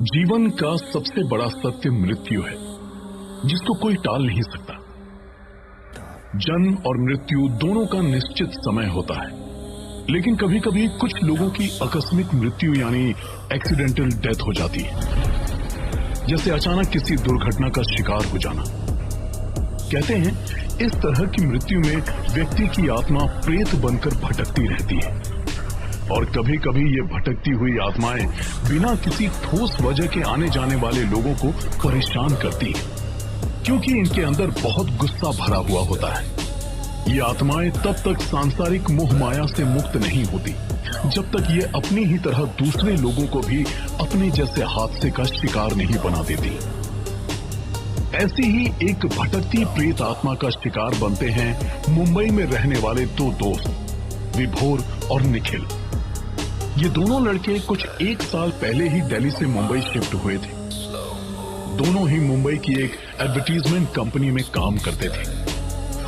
जीवन का सबसे बड़ा सत्य मृत्यु है, जिसको कोई टाल नहीं सकता। जन्म और मृत्यु दोनों का निश्चित समय होता है, लेकिन कभी कभी कुछ लोगों की आकस्मिक मृत्यु यानी एक्सीडेंटल डेथ हो जाती है, जैसे अचानक किसी दुर्घटना का शिकार हो जाना। कहते हैं इस तरह की मृत्यु में व्यक्ति की आत्मा प्रेत बनकर भटकती रहती है, और कभी कभी ये भटकती हुई आत्माएं बिना किसी ठोस वजह के आने जाने वाले लोगों को परेशान करती है, क्योंकि इनके अंदर बहुत गुस्सा भरा हुआ होता है। ये आत्माएं तब तक सांसारिक मोह माया से मुक्त नहीं होती जब तक ये अपनी ही तरह दूसरे लोगों को भी अपने जैसे हादसे का शिकार नहीं बना देती। ऐसी ही एक भटकती प्रेत आत्मा का शिकार बनते हैं मुंबई में रहने वाले दो दोस्त, विभोर और निखिल। ये दोनों लड़के कुछ एक साल पहले ही दिल्ली से मुंबई शिफ्ट हुए थे। दोनों ही मुंबई की एक एडवर्टीजमेंट कंपनी में काम करते थे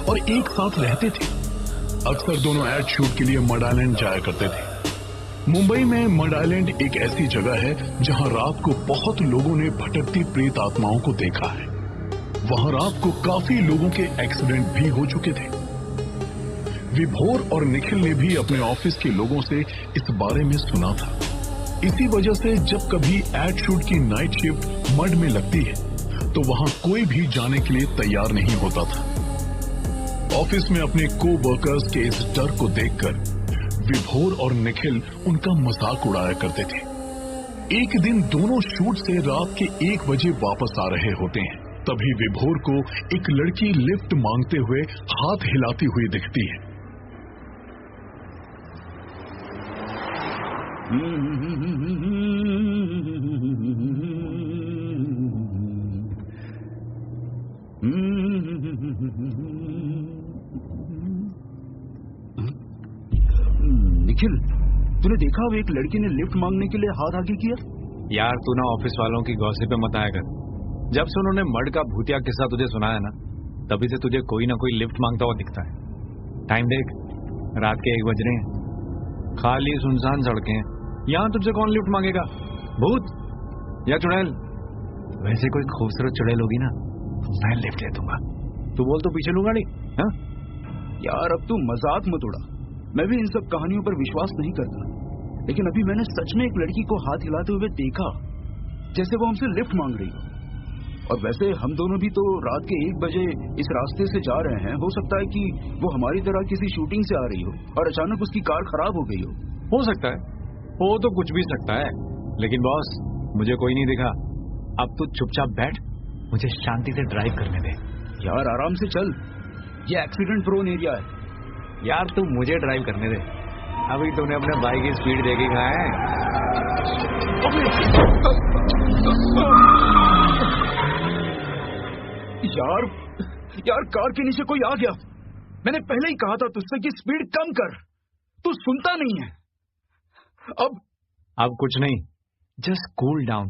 और एक साथ रहते थे। अक्सर दोनों एड शूट के लिए मड आइलैंड जाया करते थे। मुंबई में मड आइलैंड एक ऐसी जगह है जहां रात को बहुत लोगों ने भटकती प्रेत आत्माओं को देखा है। वहां रात को काफी लोगों के एक्सीडेंट भी हो चुके थे। विभोर और निखिल ने भी अपने ऑफिस के लोगों से इस बारे में सुना था। इसी वजह से जब कभी एड शूट की नाइट शिफ्ट मड में लगती है तो वहां कोई भी जाने के लिए तैयार नहीं होता था। ऑफिस में अपने को वर्कर्स के इस डर को देखकर विभोर और निखिल उनका मजाक उड़ाया करते थे। एक दिन दोनों शूट से रात के 1 बजे वापस आ रहे होते हैं, तभी विभोर को एक लड़की लिफ्ट मांगते हुए हाथ हिलाती हुई दिखती है। निखिल, तूने देखा वो एक लड़की ने लिफ्ट मांगने के लिए हाथ आगे किया? यार तू ना ऑफिस वालों की गॉसिप पे मत आया कर। जब से उन्होंने मड का भूतिया किस्सा तुझे सुनाया ना, तभी से तुझे कोई ना कोई लिफ्ट मांगता हुआ दिखता है। टाइम देख, रात के 1 बज रहे हैं, खाली सुनसान सड़कें हैं। यहाँ तुझसे कौन लिफ्ट मांगेगा? भूत या चुड़ैल? वैसे कोई खूबसूरत चुड़ैल होगी ना, मैं लिफ्ट दे दूंगा। तू बोल तो पीछे लूंगा नहीं। हाँ यार अब तू मजाक मत उड़ा। मैं भी इन सब कहानियों पर विश्वास नहीं करता, लेकिन अभी मैंने सच में एक लड़की को हाथ हिलाते हुए देखा, जैसे वो हमसे लिफ्ट मांग रही हो। और वैसे हम दोनों भी तो रात के 1 बजे इस रास्ते से जा रहे हैं। हो सकता है कि वो हमारी तरह किसी शूटिंग से आ रही हो और अचानक उसकी कार खराब हो गई हो। हो सकता है, हो तो कुछ भी सकता है, लेकिन बॉस मुझे कोई नहीं दिखा। अब तू चुपचाप बैठ, मुझे शांति से ड्राइव करने दे। यार आराम से चल, ये एक्सीडेंट प्रोन एरिया है। यार तू मुझे ड्राइव करने दे, अभी तूने अपने बाइक की स्पीड देखी कहाँ है? यार कार के नीचे कोई आ गया। मैंने पहले ही कहा था तुझसे कि स्पीड कम कर, तू सुनता नहीं है। अब कुछ नहीं, जस्ट कूल डाउन।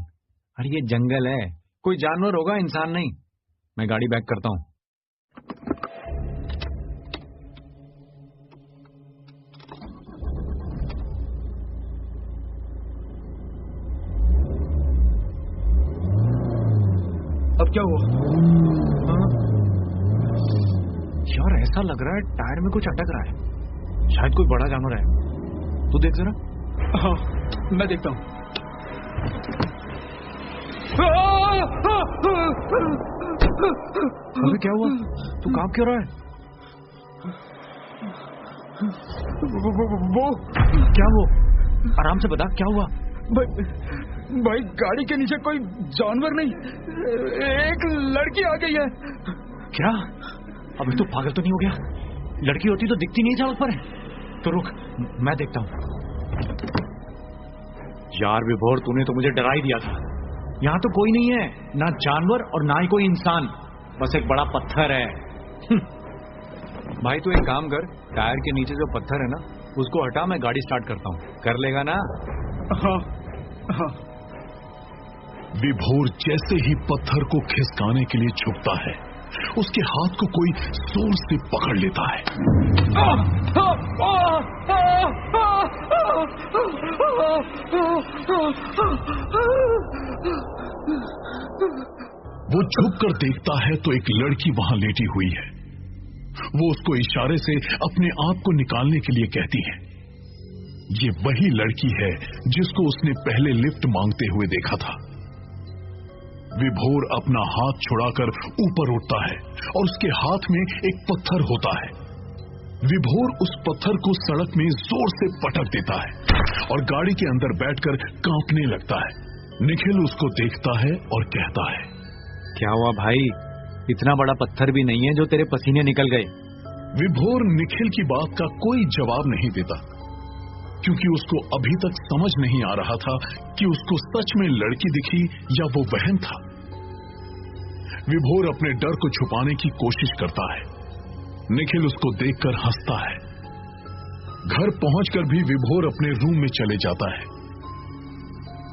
अरे ये जंगल है, कोई जानवर होगा, इंसान नहीं। मैं गाड़ी बैक करता हूं। अब क्या हुआ? यार ऐसा लग रहा है टायर में कुछ अटक रहा है, शायद कोई बड़ा जानवर है। तू देख जरा। हाँ मैं देखता हूँ। अबे क्या हुआ? तू कांप क्यों रहा है? वो क्या? वो आराम से बता, क्या हुआ? भाई गाड़ी के नीचे कोई जानवर नहीं, एक लड़की आ गई है। क्या? अबे तू पागल तो नहीं हो गया? लड़की होती तो दिखती नहीं सड़क पर है। तो रुक, मैं देखता हूँ। यार विभोर, तूने तो मुझे डरा ही दिया था। यहाँ तो कोई नहीं है, ना जानवर और ना ही कोई इंसान, बस एक बड़ा पत्थर है। भाई तू एक काम कर, टायर के नीचे जो पत्थर है ना, उसको हटा, मैं गाड़ी स्टार्ट करता हूँ। कर लेगा ना? हाँ हाँ। विभोर जैसे ही पत्थर को खिसकाने के लिए झुकता है, उसके हाथ को कोई जोर से पकड़ लेता है। वो झुक कर देखता है तो एक लड़की वहां लेटी हुई है। वो उसको इशारे से अपने आप को निकालने के लिए कहती है। ये वही लड़की है जिसको उसने पहले लिफ्ट मांगते हुए देखा था। विभोर अपना हाथ छुड़ाकर ऊपर उठता है और उसके हाथ में एक पत्थर होता है। विभोर उस पत्थर को सड़क में जोर से पटक देता है और गाड़ी के अंदर बैठकर कांपने लगता है। निखिल उसको देखता है और कहता है, क्या हुआ भाई? इतना बड़ा पत्थर भी नहीं है जो तेरे पसीने निकल गए। विभोर निखिल की बात का कोई जवाब नहीं देता, क्योंकि उसको अभी तक समझ नहीं आ रहा था कि उसको सच में लड़की दिखी या वो वहम था। विभोर अपने डर को छुपाने की कोशिश करता है। निखिल उसको देखकर हंसता है। घर पहुंचकर भी विभोर अपने रूम में चले जाता है।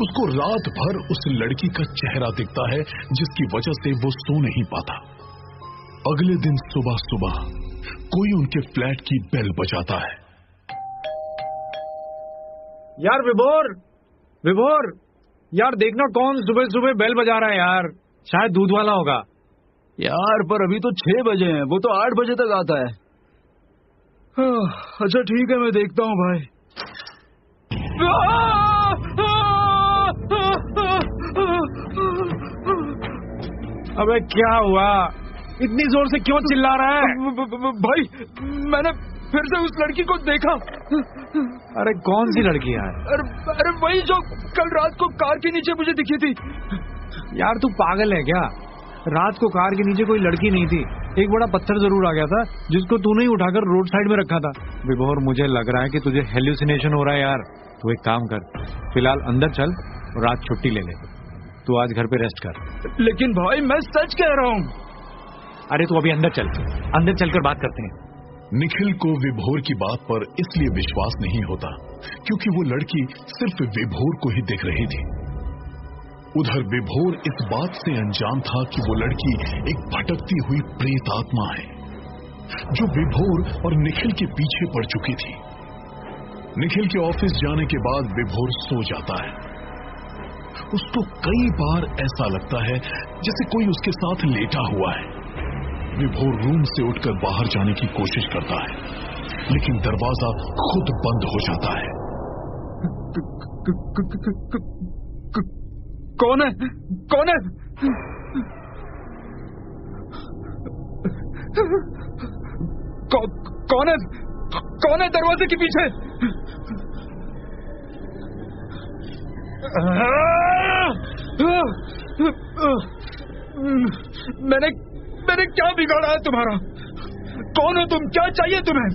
उसको रात भर उस लड़की का चेहरा दिखता है जिसकी वजह से वो सो नहीं पाता। अगले दिन सुबह सुबह कोई उनके फ्लैट की बेल बजाता है। यार विभोर यार देखना कौन सुबह सुबह बेल बजा रहा है यार। शायद दूध वाला होगा। यार पर अभी तो 6 बजे हैं, वो तो 8 बजे तक आता है। अच्छा ठीक है, मैं देखता हूँ भाई। अबे क्या हुआ? इतनी जोर से क्यों चिल्ला रहा है? भाई मैंने फिर से उस लड़की को देखा। अरे कौन सी लड़की यार? अरे वही जो कल रात को कार के नीचे मुझे दिखी थी। यार तू पागल है क्या? रात को कार के नीचे कोई लड़की नहीं थी। एक बड़ा पत्थर जरूर आ गया था जिसको तूने ही उठाकर रोड साइड में रखा था। विभोर मुझे लग रहा है कि तुझे हेल्यूसिनेशन हो रहा है यार। तू एक काम कर, फिलहाल अंदर चल और रात छुट्टी ले ले। तू आज घर पे रेस्ट कर। लेकिन भाई मैं सच कह रहा हूँ। अरे तू अभी अंदर चलकर बात करते हैं। निखिल को विभोर की बात पर इसलिए विश्वास नहीं होता क्योंकि वो लड़की सिर्फ विभोर को ही दिख रही थी। उधर विभोर इस बात से अनजान था कि वो लड़की एक भटकती हुई प्रेत आत्मा है जो विभोर और निखिल के पीछे पड़ चुकी थी। निखिल के ऑफिस जाने के बाद विभोर सो जाता है। उसको कई बार ऐसा लगता है जैसे कोई उसके साथ लेटा हुआ है। विभोर रूम से उठकर बाहर जाने की कोशिश करता है, लेकिन दरवाजा खुद बंद हो जाता है। कौन है? कौन है? कौन है? कौन है दरवाजे के पीछे? मैंने क्या बिगाड़ा है तुम्हारा? कौन हो तुम? क्या चाहिए तुम्हें?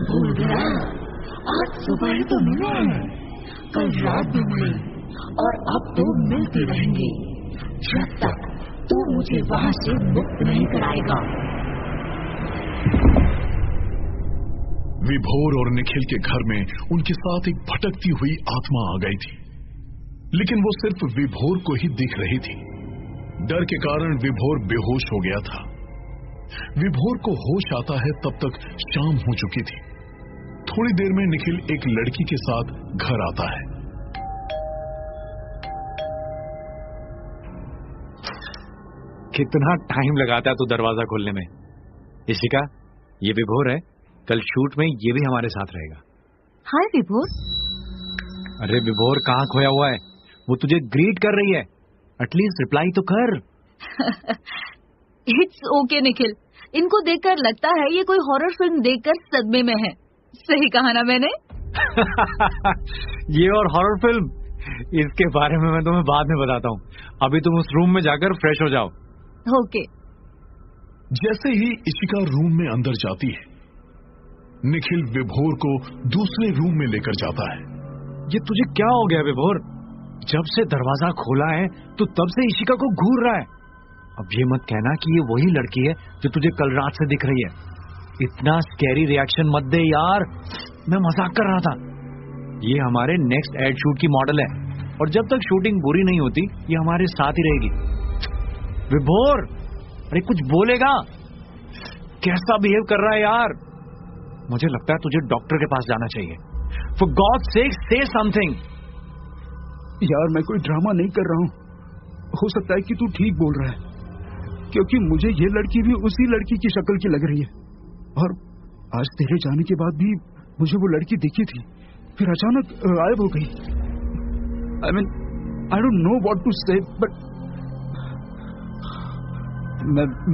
भूल गया? आज सुबह ही तो मिले हैं, कल रात भी मिले और अब तो मिलते रहेंगे जब तक तू मुझे वहां से मुक्त नहीं कराएगा। विभोर और निखिल के घर में उनके साथ एक भटकती हुई आत्मा आ गई थी, लेकिन वो सिर्फ विभोर को ही दिख रही थी। डर के कारण विभोर बेहोश हो गया था। विभोर को होश आता है तब तक शाम हो चुकी थी। थोड़ी देर में निखिल एक लड़की के साथ घर आता है। कितना टाइम लगाता है तू दरवाजा खोलने में? इशिका, ये विभोर है। कल शूट में ये भी हमारे साथ रहेगा। हाय विभोर। अरे विभोर कहाँ खोया हुआ है? वो तुझे ग्रीट कर रही है। एटलीस्ट रिप्लाई तो कर। इट्स ओके निखिल, इनको देखकर लगता है ये कोई हॉरर फिल्म देखकर सदमे में है। सही कहा ना मैंने? ये और हॉरर फिल्म, इसके बारे में मैं तुम्हें बाद में बताता हूँ। अभी तुम उस रूम में जाकर फ्रेश हो जाओ। ओके। जैसे ही इशिका रूम में अंदर जाती है, निखिल विभोर को दूसरे रूम में लेकर जाता है। ये तुझे क्या हो गया विभोर? जब से दरवाजा खोला है तो तब से इशिका को घूर रहा है। अब ये मत कहना कि ये वही लड़की है जो तुझे कल रात से दिख रही है। इतना स्कैरी रिएक्शन मत दे यार, मैं मजाक कर रहा था। ये हमारे नेक्स्ट एड शूट की मॉडल है और जब तक शूटिंग पूरी नहीं होती ये हमारे साथ ही रहेगी। विभोर, अरे कुछ बोलेगा? कैसा बिहेव कर रहा है यार? मुझे लगता है तुझे डॉक्टर के पास जाना चाहिए। फॉर गॉड सेक से समथिंग। यार मैं कोई ड्रामा नहीं कर रहा हूँ। हो सकता है कि तू ठीक बोल रहा है, क्योंकि मुझे ये लड़की भी उसी लड़की की शक्ल की लग रही है। और आज तेरे जाने के बाद भी मुझे वो लड़की दिखी थी, फिर अचानक गायब हो गई। I mean, I don't know what to say, but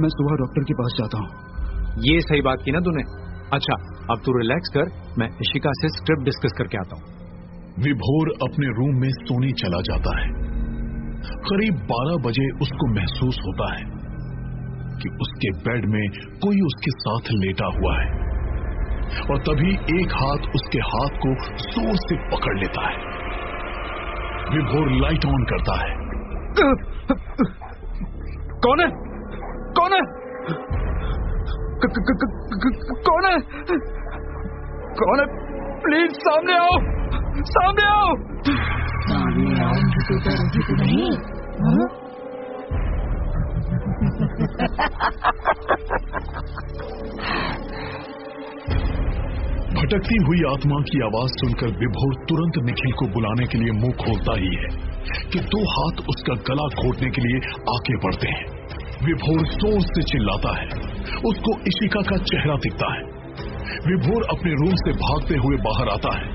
मैं सुबह डॉक्टर के पास जाता हूँ। ये सही बात की ना तूने। अच्छा अब तू रिलैक्स कर, मैं इशिका से स्क्रिप्ट डिस्कस करके आता हूँ। विभोर अपने रूम में सोने चला जाता है। करीब 12 बजे उसको महसूस होता है कि उसके बेड में कोई उसके साथ लेटा हुआ है, और तभी एक हाथ उसके हाथ को जोर से पकड़ लेता है। विभोर लाइट ऑन करता है। कौन है? कौन है? कौन है? कौन है? प्लीज सामने आओ, सामने आओ। सामने आऊंगी तो डरोगी तो नहीं? भटकती हुई आत्मा की आवाज सुनकर विभोर तुरंत निखिल को बुलाने के लिए मुंह खोलता ही है कि 2 हाथ उसका गला घोटने के लिए आगे बढ़ते हैं। विभोर जोर से चिल्लाता है। उसको इशिका का चेहरा दिखता है। विभोर अपने रूम से भागते हुए बाहर आता है।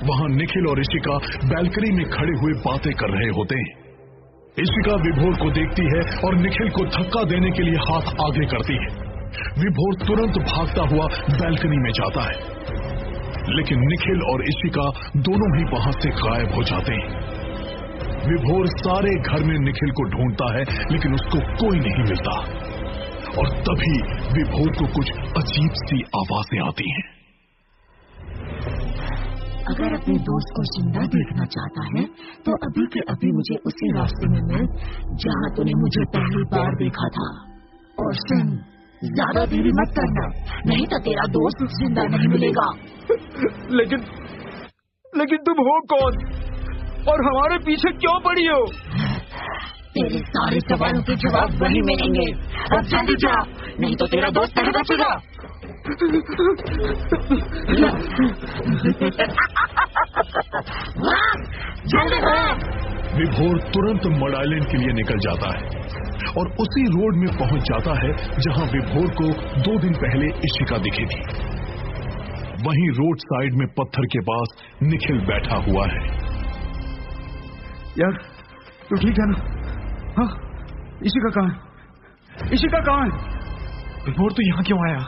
वहां निखिल और इशिका बैल्कनी में खड़े हुए बातें कर रहे होते हैं। इशिका विभोर को देखती है और निखिल को धक्का देने के लिए हाथ आगे करती है। विभोर तुरंत भागता हुआ बैल्कनी में जाता है, लेकिन निखिल और इशिका दोनों ही वहां से गायब हो जाते हैं। विभोर सारे घर में निखिल को ढूंढता है, लेकिन उसको कोई नहीं मिलता। और तभी विभोर को कुछ अजीब सी आवाजें आती हैं। अगर अपने दोस्त को जिंदा देखना चाहता है तो अभी के अभी मुझे उसी रास्ते में मिल जहाँ तूने मुझे पहली बार देखा था। और सुन, ज्यादा देरी मत करना, नहीं तो तेरा दोस्त जिंदा नहीं मिलेगा। लेकिन तुम हो कौन और हमारे पीछे क्यों पड़ी हो? तेरे सारे सवालों के जवाब वही मिलेंगे। अब जल्दी जा, नहीं तो तेरा दोस्त नहीं बचेगा। जल्दी भाग। विभोर तुरंत मड आइलैंड के लिए निकल जाता है और उसी रोड में पहुंच जाता है जहां विभोर को 2 दिन पहले इशिका दिखी थी। वहीं रोड साइड में पत्थर के पास निखिल बैठा हुआ है। यार तू ठीक है ना? हाँ, इशिका कहाँ है? इशिका कहाँ है? विभोर तू यहाँ क्यों आया?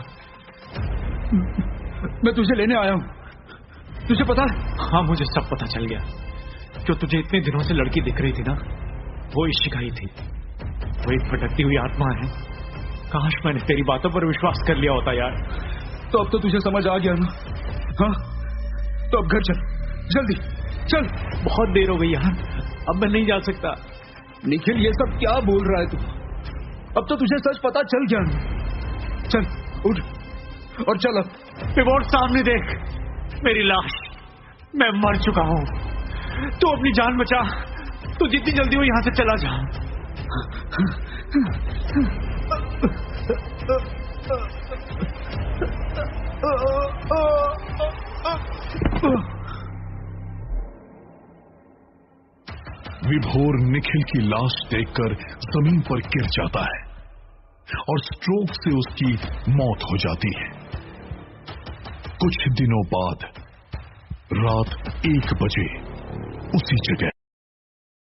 मैं तुझे लेने आया हूँ, तुझे पता है? हाँ मुझे सब पता चल गया। जो तुझे इतने दिनों से लड़की दिख रही थी ना, वो इशिका ही थी। वो एक भटकती हुई आत्मा है। काश मैंने तेरी बातों पर विश्वास कर लिया होता यार। तो अब तो तुझे समझ आ गया ना? हाँ, तो अब घर चल, जल्दी चल। बहुत देर हो गई यार, अब मैं नहीं जा सकता। निखिल ये सब क्या बोल रहा है तू? अब तो तुझे सच पता चल गया ना? चल उठ और चल अब। विभोर सामने देख, मेरी लाश। मैं मर चुका हूँ। तू अपनी जान बचा। तू जितनी जल्दी हो यहाँ से चला जा। विभोर निखिल की लाश देखकर जमीन पर गिर जाता है और स्ट्रोक से उसकी मौत हो जाती है। कुछ दिनों बाद रात 1 बजे उसी जगह